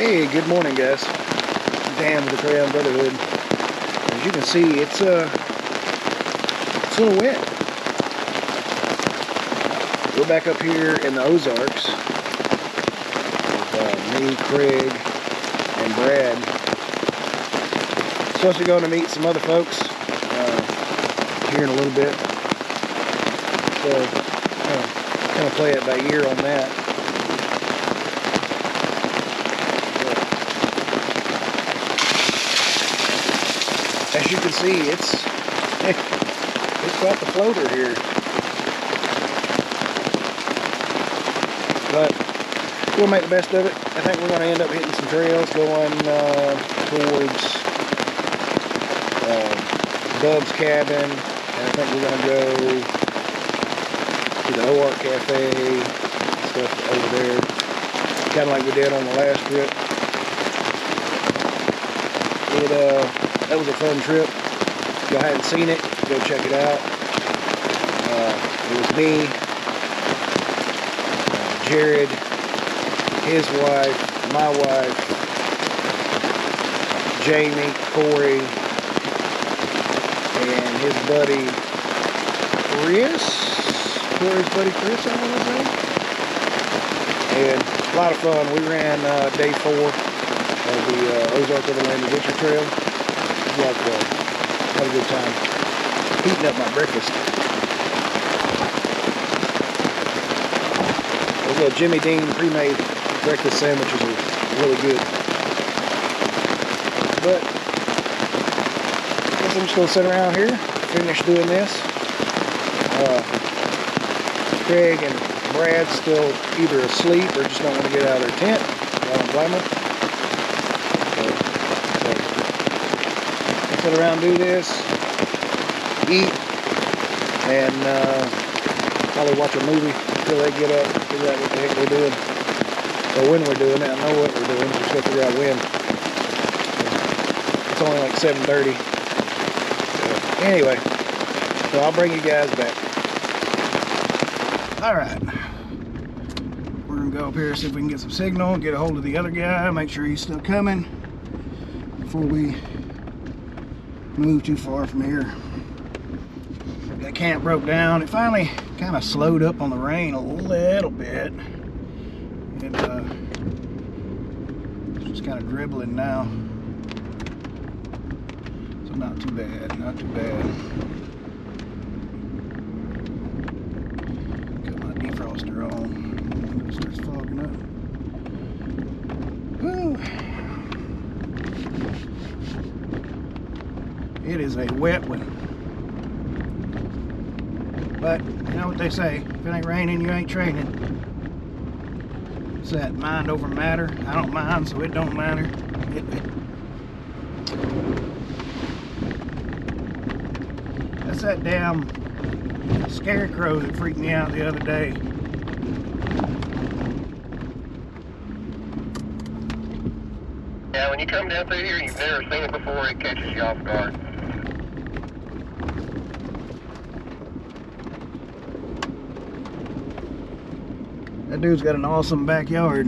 Hey, good morning, guys. Dan with the Crayon Brotherhood. As you can see, it's a little wet. We're back up here in the Ozarks with me, Craig, and Brad. Supposed to go to meet some other folks here in a little bit. So, kind of play it by ear on that. As you can see, it's quite the floater here. But we'll make the best of it. I think we're going to end up hitting some trails going towards Bub's cabin. And I think we're going to go to the Ozarks Cafe and stuff over there. Kind of like we did on the last trip. That was a fun trip. If y'all hadn't seen it, go check it out. It was me, Jared, his wife, my wife, Jamie, Corey, and his buddy Chris. Corey's buddy Chris, I want to say. And a lot of fun. We ran day 4 of the Ozark Overland Adventure Trail. Had a good time heating up my breakfast. Those little Jimmy Dean pre-made breakfast sandwiches are really good. But I guess I'm just going to sit around here, finish doing this. Craig and Brad still either asleep or just don't want to get out of their tent. I don't blame them. Sit around, do this, eat, and probably watch a movie until they get up, figure out what the heck we're doing, or when we're doing it. I know what we're doing, just gotta figure out when. It's only like 7:30. Anyway, so I'll bring you guys back. Alright, we're gonna go up here, see if we can get some signal, get a hold of the other guy, make sure he's still coming before we move too far from here. That camp broke down. It finally kind of slowed up on the rain a little bit. It's just kind of dribbling now. So not too bad, not too bad. Got my defroster on. It starts fogging up. Woo! It is a wet one. But, you know what they say, if it ain't raining, you ain't training. It's that mind over matter. I don't mind, so it don't matter. That's that damn scarecrow that freaked me out the other day. Yeah, when you come down through here and you've never seen it before, it catches you off guard. That dude's got an awesome backyard.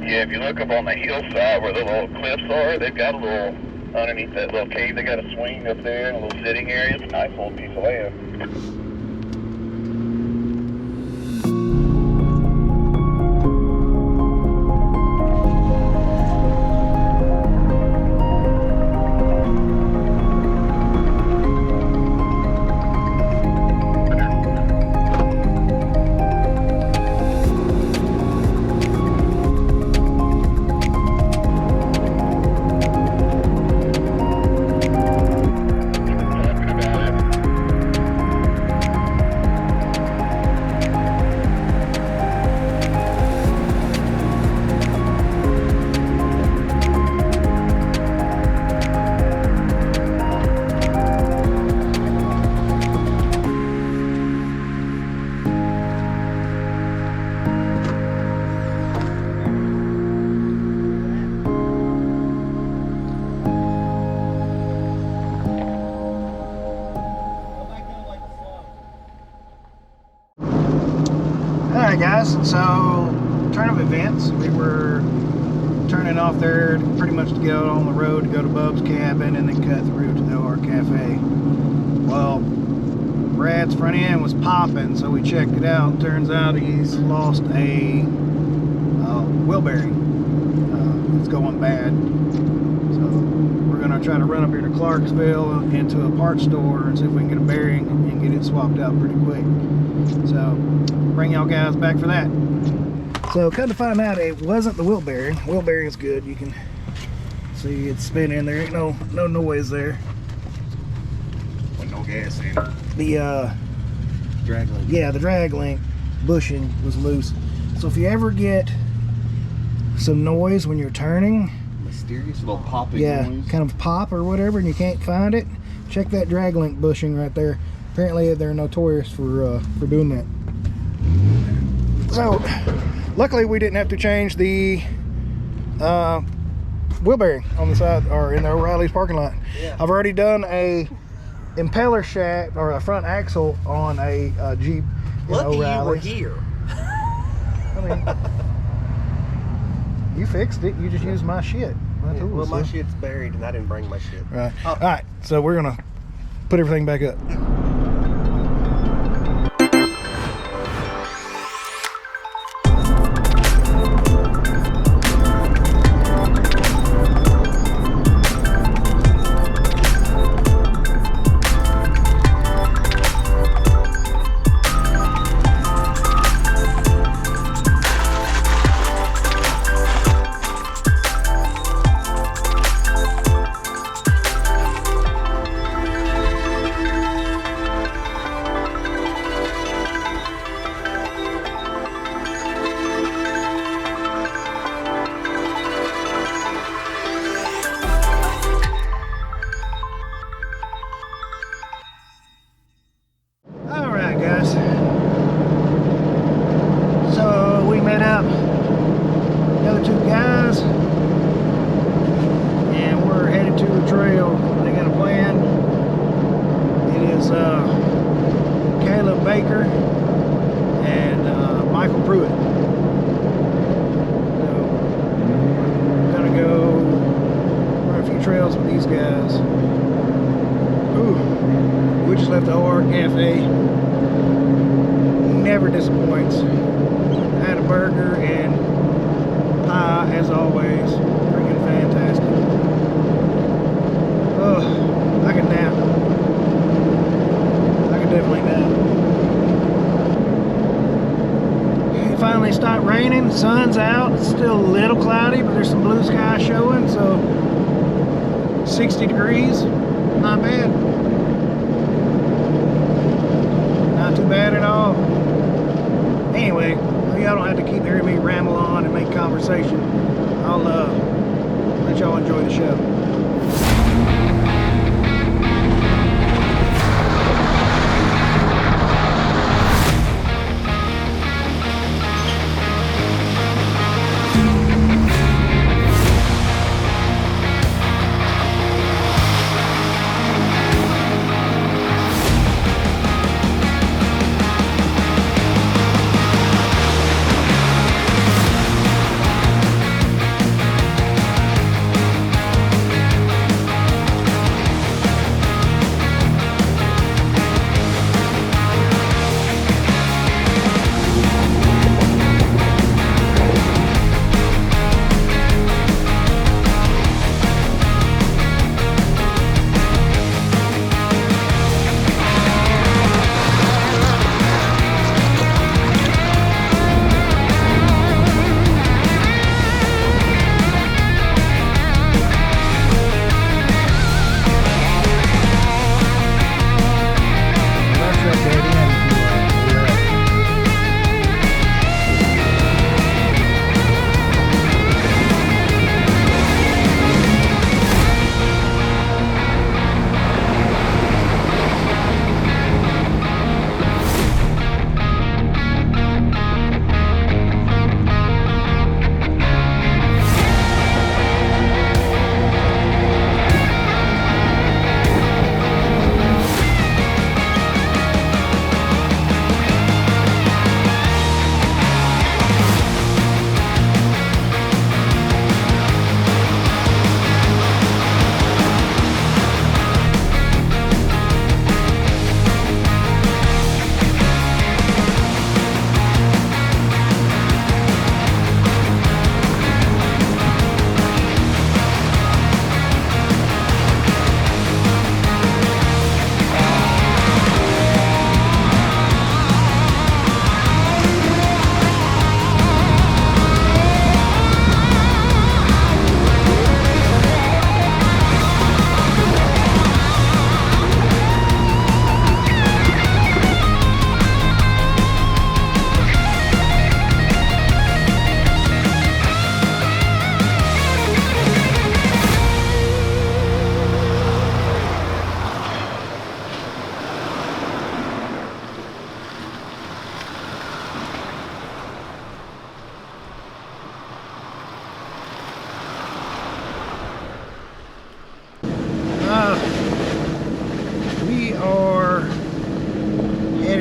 Yeah, if you look up on the hillside where the little cliffs are, they've got a little, underneath that little cave, they got a swing up there and a little sitting area. It's a nice little piece of land. Alright guys, so turn of events. We were turning off there pretty much to get out on the road to go to Bub's cabin and then cut through to the OR Cafe. Well, Brad's front end was popping, so we checked it out. Turns out he's lost a wheel bearing. It's going bad. So we're gonna try to run up here to Clarksville into a parts store and see if we can get a bearing and get it swapped out pretty quick. So bring y'all guys back for that. So come to find out, it wasn't the wheel bearing. Wheel bearing is good. You can see it's spinning. There ain't no noise there. With no gas in it. The Drag link. yeah, the drag link bushing was loose. So if you ever get some noise when you're turning, Mysterious little popping yeah, noise. kind of pop or whatever, and you can't find it, check that drag link bushing right there. Apparently they're notorious for doing that. So luckily we didn't have to change the wheel bearing on the side or in the O'Reilly's parking lot. Yeah. I've already done a impeller shaft or a front axle on a Jeep in Lucky you were O'Reilly's. here. I mean, you fixed it. You just used my shit. My tools. Well, my so. shit's buried and I didn't bring my shit. Right. All right. So we're gonna put everything back up. The OR Cafe never disappoints. I had a burger and pie as always. Freaking fantastic. Oh, I can nap. I can definitely nap. It finally stopped raining. Sun's out. It's still a little cloudy, but there's some blue sky showing. So 60 degrees. Not bad. Not too bad at all. Anyway, y'all don't have to keep hearing me ramble on and make conversation. I'll let y'all enjoy the show.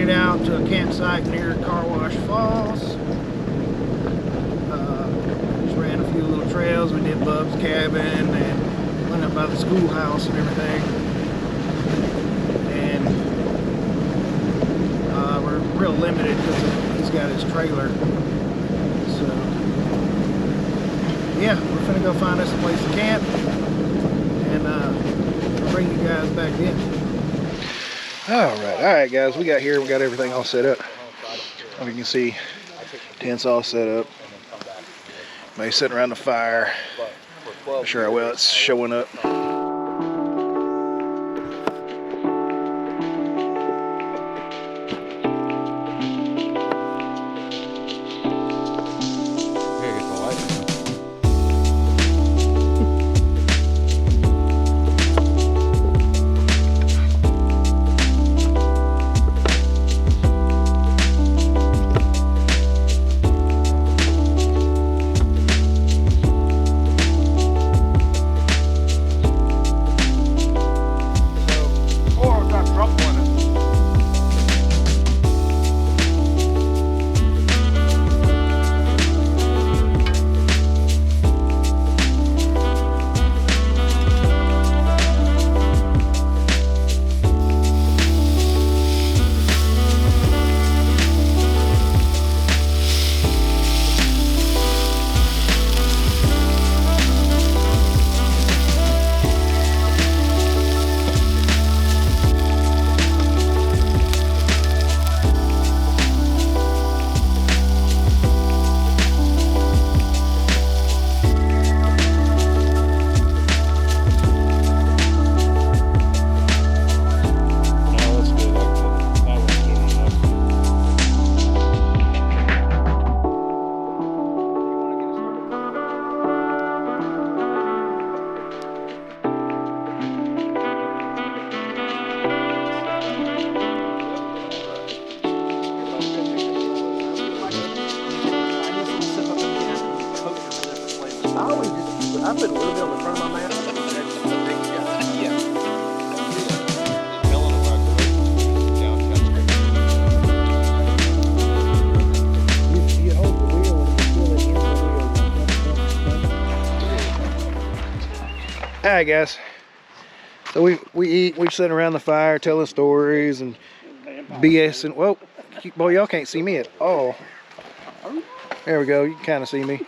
headed out to a campsite near Car Wash Falls. Just ran a few little trails. We did Bub's cabin and went up by the schoolhouse and everything. And we're real limited because he's got his trailer. So yeah, we're gonna go find us a place to camp and bring you guys back in. All right, guys, we got everything all set up. As you can see, tent's all set up. Maybe sitting around the fire. Not sure how well it's showing up. I put a little bit on the front of my map. You hold the wheel and you feel it in the wheel. Alright, guys. So we eat, we sit around the fire telling stories and BS and well, boy, y'all can't see me at all. There we go, you can kind of see me.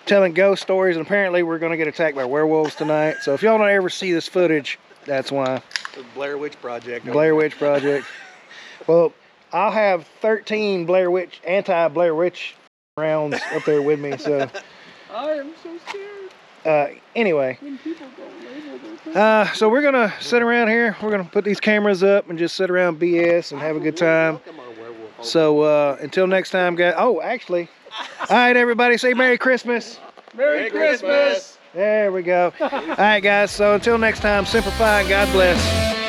Telling ghost stories, and apparently we're going to get attacked by werewolves tonight. So if y'all don't ever see this footage, that's why. The Blair Witch Project. Blair Witch Project. Well, I'll have 13 anti-Blair Witch rounds up there with me. So I am so scared. Anyway. When people go label So we're going to sit around here. We're going to put these cameras up and just sit around BS and have a good time. So until next time, guys. Oh, actually. All right, everybody, say Merry Christmas. Merry Christmas. There we go. All right, guys, so until next time, Semper Fi and God bless.